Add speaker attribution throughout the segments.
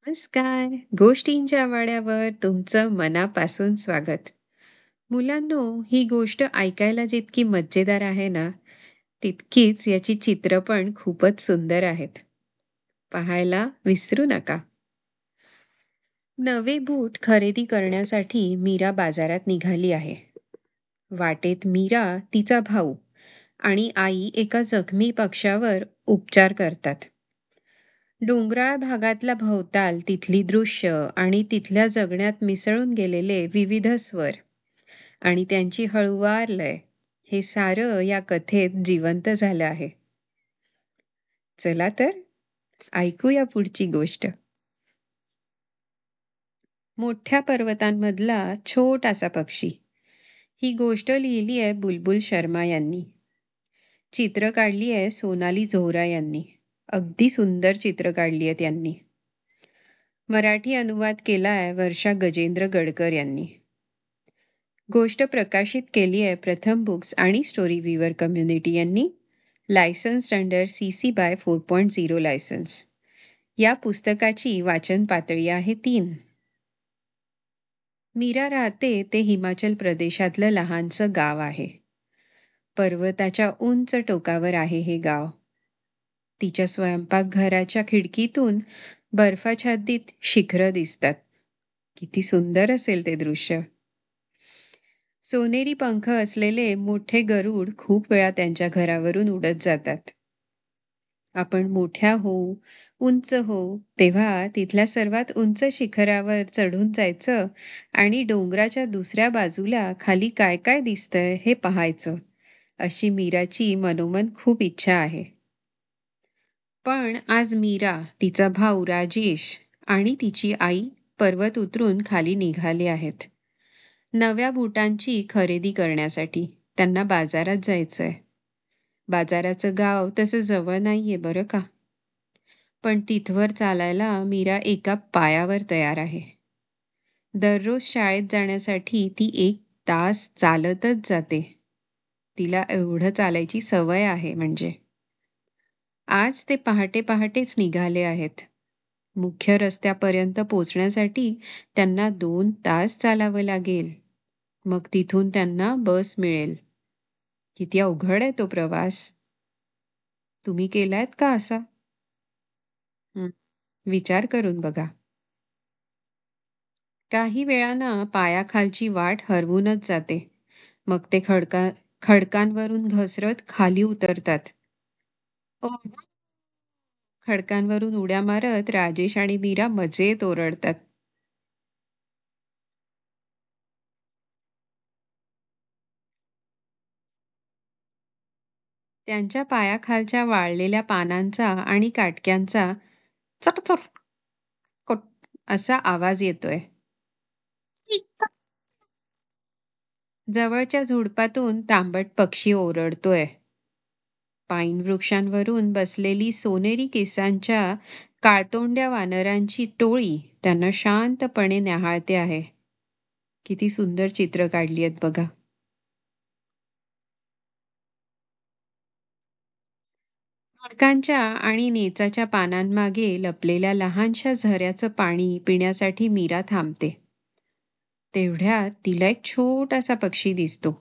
Speaker 1: नमस्कार. गोष्टींच्या वाड्यावर तुमचं मनापासून स्वागत. मुलांनो, ही गोष्ट ऐकायला जितकी मजेदार आहे ना, तितकीच याची चित्र पण खूपच सुंदर आहेत. पाहायला विसरू नका. नवे बूट खरेदी करण्यासाठी मीरा बाजारात निघाली आहे. वाटेत मीरा, तिचा भाऊ आणि आई एका जखमी पक्ष्यावर उपचार करतात. डोंगराळ भागातला भोवताल, तिथली दृश्य आणि तिथल्या जगण्यात मिसळून गेलेले विविध स्वर आणि त्यांची हळुवार लय, हे सारं या कथेत जिवंत झालं आहे. चला तर ऐकूया पुढची गोष्ट. मोठ्या पर्वतांमधला छोटासा पक्षी. ही गोष्ट लिहिली आहे बुलबुल शर्मा यांनी. चित्र काढली आहे सोनाली झोहरा यांनी. अगदी सुंदर चित्र काढली आहेत यांनी. मराठी अनुवाद केला आहे वर्षा गजेंद्र गडकर यांनी. गोष्ट प्रकाशित केली आहे प्रथम बुक्स आणि स्टोरी व्हीवर कम्युनिटी यांनी. Licence under CC by 4.0 licence. या पुस्तकाची वाचन पातळी आहे 3. मीरा राहते ते हिमाचल प्रदेशातलं लहानसं गाव आहे. पर्वताच्या उंच टोकावर आहे हे गाव. तिच्या स्वयंपाकघराच्या खिडकीतून बर्फाच्छादित शिखरं दिसतात. किती सुंदर असेल ते दृश्य. सोनेरी पंख असलेले मोठे गरुड खूप वेळा त्यांच्या घरावरून उडत जातात. आपण मोठ्या होऊ, उंच होऊ, तेव्हा तिथल्या सर्वात उंच शिखरावर चढून जायचं आणि डोंगराच्या दुसऱ्या बाजूला खाली काय काय दिसतंय हे पाहायचं, अशी मीराची मनोमन खूप इच्छा आहे. पण आज मीरा, तिचा भाऊ राजेश आणि तिची आई पर्वत उतरून खाली निघाले आहेत. नव्या बुटांची खरेदी करण्यासाठी त्यांना बाजारात जायचंय. बाजाराचं गाव तसं जवळ नाहीये बरं का. पण तिथवर चालायला मीरा एका पायावर तयार आहे. दररोज शाळेत जाण्यासाठी ती 1 तास चालतच जाते. तिला एवढं चालायची सवय आहे म्हणजे. आज ते पहाटे पहाटेच निघाले आहेत. मुख्य रस्त्यापर्यंत पोचण्यासाठी त्यांना 2 तास चालावं लागेल. मग तिथून त्यांना बस मिळेल. किती अवघड आहे तो प्रवास. तुम्ही केलायत का असा? हं, विचार करून बघा. काही वेळानं पायाखालची वाट हरवूनच जाते. मग ते खडकांवरून घसरत खाली उतरतात. ओरडून खडकांवरून उड्या मारत राजेश आणि मीरा मजेत ओरडतात. त्यांच्या पायाखालच्या वाळलेल्या पानांचा आणि काटक्यांचा चटचट कोट असा आवाज येतोय. जवळच्या झुडपातून तांबट पक्षी ओरडतोय. पाईन वृक्षांवरून बसलेली सोनेरी केसांच्या काळतोंड्या वानरांची टोळी त्यांना शांतपणे न्याहाळते आहे. किती सुंदर चित्र काढली आहेत बघा. खडकांच्या आणि नेचाच्या पानांमागे लपलेल्या लहानशा झऱ्याचं पाणी पिण्यासाठी मीरा थांबते. तेवढ्यात तिला एक छोटासा पक्षी दिसतो.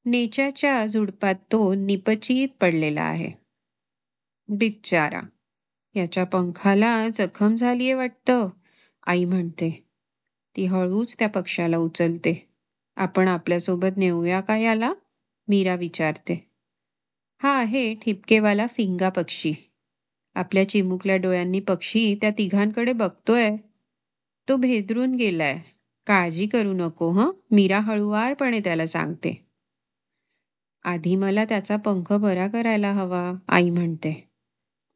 Speaker 1: नेच्याच्या झुडपात तो निपचित पडलेला आहे. बिचारा, याच्या पंखाला जखम झालीये वाटतं, आई म्हणते. ती हळूच त्या पक्ष्याला उचलते. आपण आपल्यासोबत नेऊया का याला? मीरा विचारते. हा आहे ठिपकेवाला फिंगा पक्षी. आपल्या चिमुकल्या डोळ्यांनी पक्षी त्या तिघांकडे बघतोय. तो भेदरून गेलाय. काळजी करू नको हं, मीरा हळुवारपणे त्याला सांगते. आधी मला त्याचा पंख बरा करायला हवा, आई म्हणते.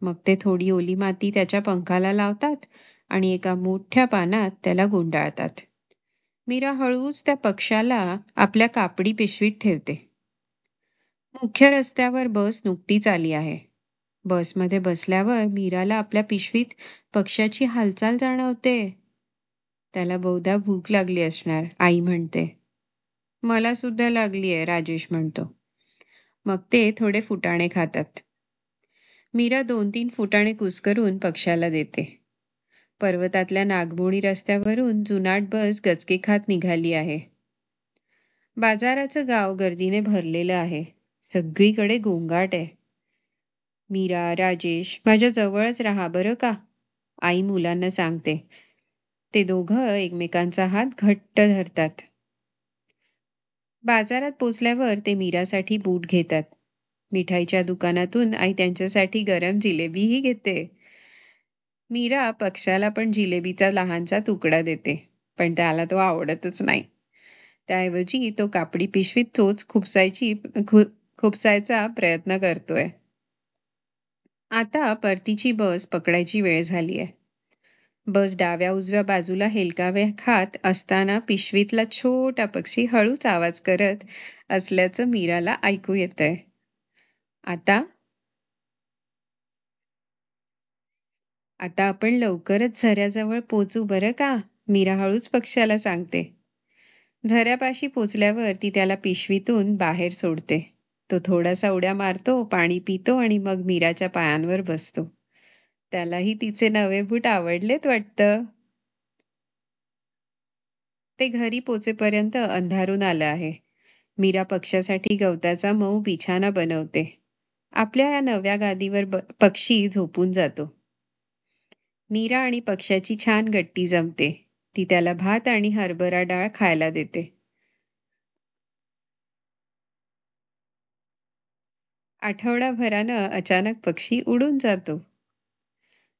Speaker 1: मग ते थोडी ओली माती त्याच्या पंखाला लावतात आणि एका मोठ्या पानात त्याला गुंडाळतात. मीरा हळूच त्या पक्ष्याला आपल्या कापडी पिशवीत ठेवते. मुख्य रस्त्यावर बस नुकतीच आली आहे. बसमध्ये बसल्यावर मीराला आपल्या पिशवीत पक्ष्याची हालचाल जाणवते. त्याला बहुधा भूक लागली असणार, आई म्हणते. मला सुद्धा लागली आहे, राजेश म्हणतो. मग ते थोडे फुटाणे खातात. मीरा 2-3 फुटाणे कुस्करून पक्ष्याला देते. पर्वतातल्या नागमोडी रस्त्यावरून जुनाट बस गचके खात निघाली आहे. बाजाराचं गाव गर्दीने भरलेलं आहे. सगळीकडे गोंगाट आहे. मीरा, राजेश, माझ्या जवळच राहा बरं का, आई मुलांना सांगते. ते दोघं एकमेकांचा हात घट्ट धरतात. बाजारात पोचल्यावर ते मीरासाठी बूट घेतात. मिठाईच्या दुकानातून आई त्यांच्यासाठी गरम जिलेबीही घेते. मीरा पक्षाला पण जिलेबीचा लहानसा तुकडा देते, पण त्याला तो आवडतच नाही. त्याऐवजी तो कापडी पिशवीत चोच खुपसायचा प्रयत्न करतोय. आता परतीची बस पकडायची वेळ झाली आहे. बस डाव्या उजव्या बाजूला हेलकावे खात असताना पिशवीतला छोटा पक्षी हळूच आवाज करत असल्याचं मीराला ऐकू येतंय. आता आता आपण लवकरच झऱ्याजवळ पोचू बरं का, मीरा हळूच पक्ष्याला सांगते. झऱ्यापाशी पोचल्यावर ती त्याला पिशवीतून बाहेर सोडते. तो थोडासा उड्या मारतो, पाणी पितो आणि मग मीराच्या पायांवर बसतो. त्यालाही तिचे नवे बूट आवडलेत वाटतं. ते घरी पोचेपर्यंत अंधारून आलं आहे. मीरा पक्ष्यासाठी गवताचा मऊ बिछाना बनवते. आपल्या या नव्या गादीवर पक्षी झोपून जातो. मीरा आणि पक्ष्याची छान गट्टी जमते. ती त्याला भात आणि हरभरा डाळ खायला देते. आठवडाभरानं अचानक पक्षी उडून जातो.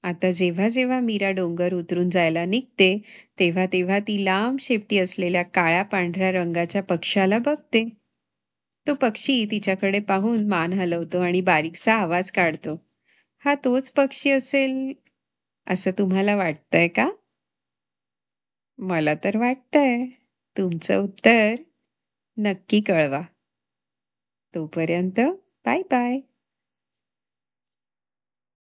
Speaker 1: आता जेव्हा जेव्हा मीरा डोंगर उतरून जायला निघते, तेव्हा तेव्हा ती लांब शेपटी असलेल्या काळ्या पांढऱ्या रंगाच्या पक्ष्याला बघते. तो पक्षी तिच्याकडे पाहून मान हलवतो आणि बारीकसा आवाज काढतो. हा तोच पक्षी असेल असं तुम्हाला वाटतंय का? मला तर वाटतंय. तुमचं उत्तर नक्की कळवा. तोपर्यंत बाय बाय.